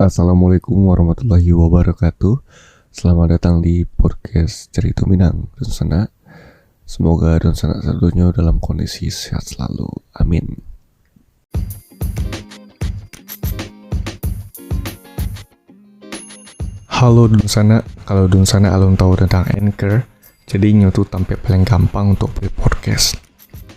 Assalamualaikum warahmatullahi wabarakatuh. Selamat datang di podcast Cerita Minang Dunsana. Semoga Dunsana satunya dalam kondisi sehat selalu. Amin. Halo Dunsana, kalau Dunsana alun tahu tentang Anchor, jadi nyotu tampil paling gampang untuk buat podcast.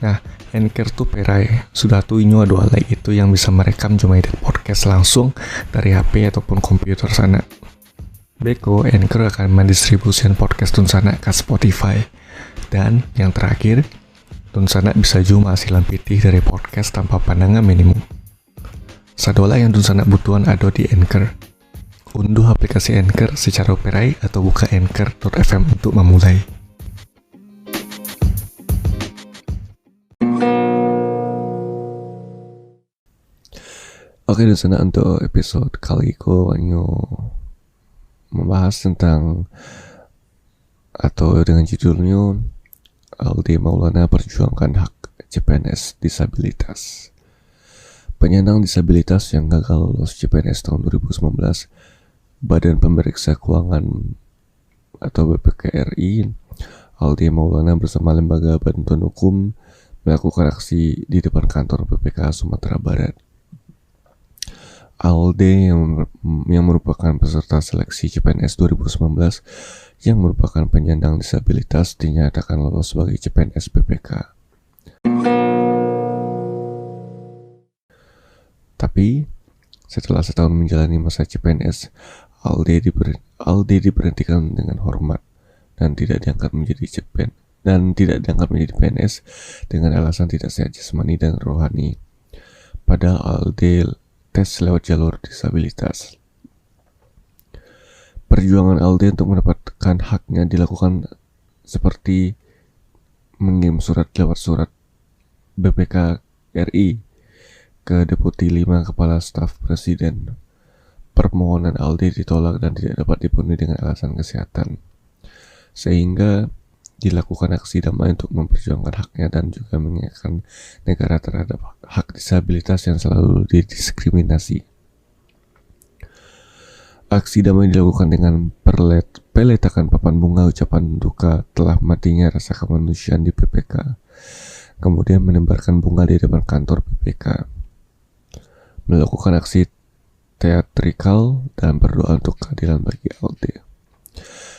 Nah, Anchor tuh perai, sudah tuh inyo ada alai itu yang bisa merekam cuma edit podcast langsung dari HP ataupun komputer sana. Beko, Anchor akan mendistribusikan podcast Dunsana ke Spotify. Dan yang terakhir, Dunsana bisa cuma hasilan pitih dari podcast tanpa pandangan minimum. Sadola yang Dunsana butuhan ada di Anchor. Unduh aplikasi Anchor secara perai atau buka anchor.fm untuk memulai. Oke, Dunsana untuk episode kali ini membahas tentang atau dengan judulnya Aldi Maulana perjuangkan hak CPNS disabilitas. Penyandang disabilitas yang gagal lolos CPNS tahun 2019, Badan Pemeriksa Keuangan atau BPK-RI, Aldi Maulana bersama Lembaga Bantuan Hukum melakukan aksi di depan kantor BPK Sumatera Barat. Alde yang merupakan peserta seleksi CPNS 2019 yang merupakan penyandang disabilitas dinyatakan lolos sebagai CPNS BPK. Tapi setelah setahun menjalani masa CPNS, Alde diberhentikan dengan hormat dan tidak diangkat menjadi PNS dengan alasan tidak sehat jasmani dan rohani. Padahal Alde tes lewat jalur disabilitas. Perjuangan Alde untuk mendapatkan haknya dilakukan seperti mengirim surat lewat surat BPK RI ke Deputi 5 Kepala Staf Presiden. Permohonan Alde ditolak dan tidak dapat dipenuhi dengan alasan kesehatan, sehingga dilakukan aksi damai untuk memperjuangkan haknya dan juga mengingatkan negara terhadap hak disabilitas yang selalu didiskriminasi. Aksi damai dilakukan dengan peletakan papan bunga ucapan duka telah matinya rasa kemanusiaan di PPK, kemudian menebarkan bunga di depan kantor PPK, melakukan aksi teatrikal dan berdoa untuk keadilan bagi Alde.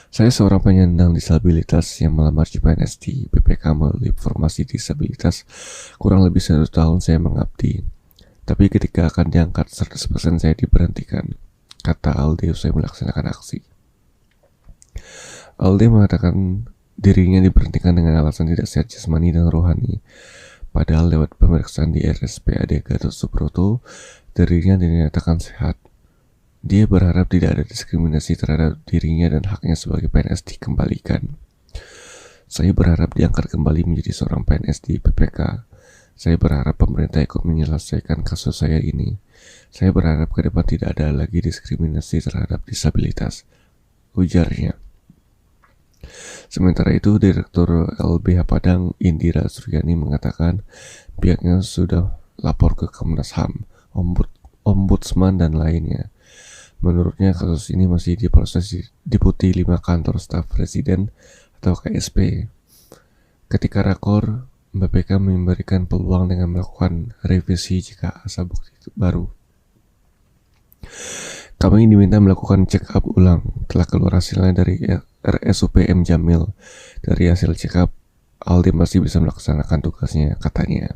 Saya seorang penyandang disabilitas yang melamar CPNS di BPK melalui formasi disabilitas. Kurang lebih 1 tahun saya mengabdi. Tapi ketika akan diangkat 100% saya diberhentikan, kata Alde usai melaksanakan aksi. Alde mengatakan dirinya diberhentikan dengan alasan tidak sehat jasmani dan rohani. Padahal lewat pemeriksaan di RSPAD Gatot Subroto, dirinya dinyatakan sehat. Dia berharap tidak ada diskriminasi terhadap dirinya dan haknya sebagai PNS dikembalikan. Saya berharap diangkat kembali menjadi seorang PNS di PPK. Saya berharap pemerintah ikut menyelesaikan kasus saya ini. Saya berharap ke depan tidak ada lagi diskriminasi terhadap disabilitas, ujarnya. Sementara itu, Direktur LBH Padang Indira Suryani mengatakan pihaknya sudah lapor ke Komnas HAM, Ombudsman dan lainnya. Menurutnya kasus ini masih diproses Deputi 5 Kantor Staf Presiden atau KSP. Ketika rakor, BPK memberikan peluang dengan melakukan revisi jika ada bukti baru. Kami diminta melakukan check up ulang. Telah keluar hasilnya dari RSUP M Jamil. Dari hasil check up, Alde masih bisa melaksanakan tugasnya, katanya.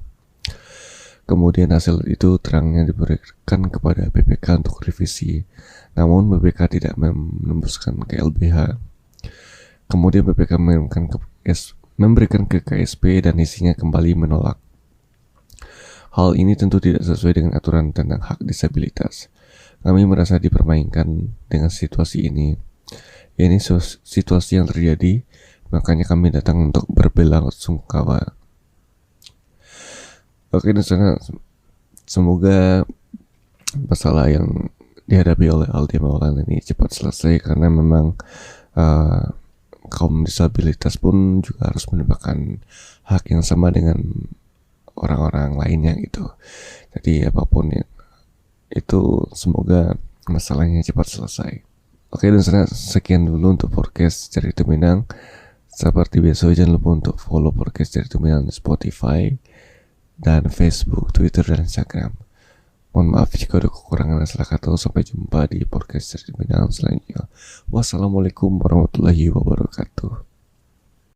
Kemudian hasil itu terangnya diberikan kepada BPK untuk revisi. Namun BPK tidak menembuskan ke LBH. Kemudian BPK memberikan ke KSP dan isinya kembali menolak. Hal ini tentu tidak sesuai dengan aturan tentang hak disabilitas. Kami merasa dipermainkan dengan situasi ini. Ini situasi yang terjadi, makanya kami datang untuk berbelasungkawa. Oke, Dunsana, semoga masalah yang dihadapi oleh Aldi Maulana ini cepat selesai, karena memang kaum disabilitas pun juga harus mendapatkan hak yang sama dengan orang-orang lainnya gitu. Jadi apapun itu semoga masalahnya cepat selesai. Oke, dan sekian dulu untuk podcast Cerita Minang. Seperti biasa, jangan lupa untuk follow podcast Cerita Minang di Spotify dan Facebook, Twitter, dan Instagram. Mohon maaf jika ada kekurangan dan salah kata. Sampai jumpa di podcast Cerita Minang selanjutnya. Wassalamualaikum warahmatullahi wabarakatuh.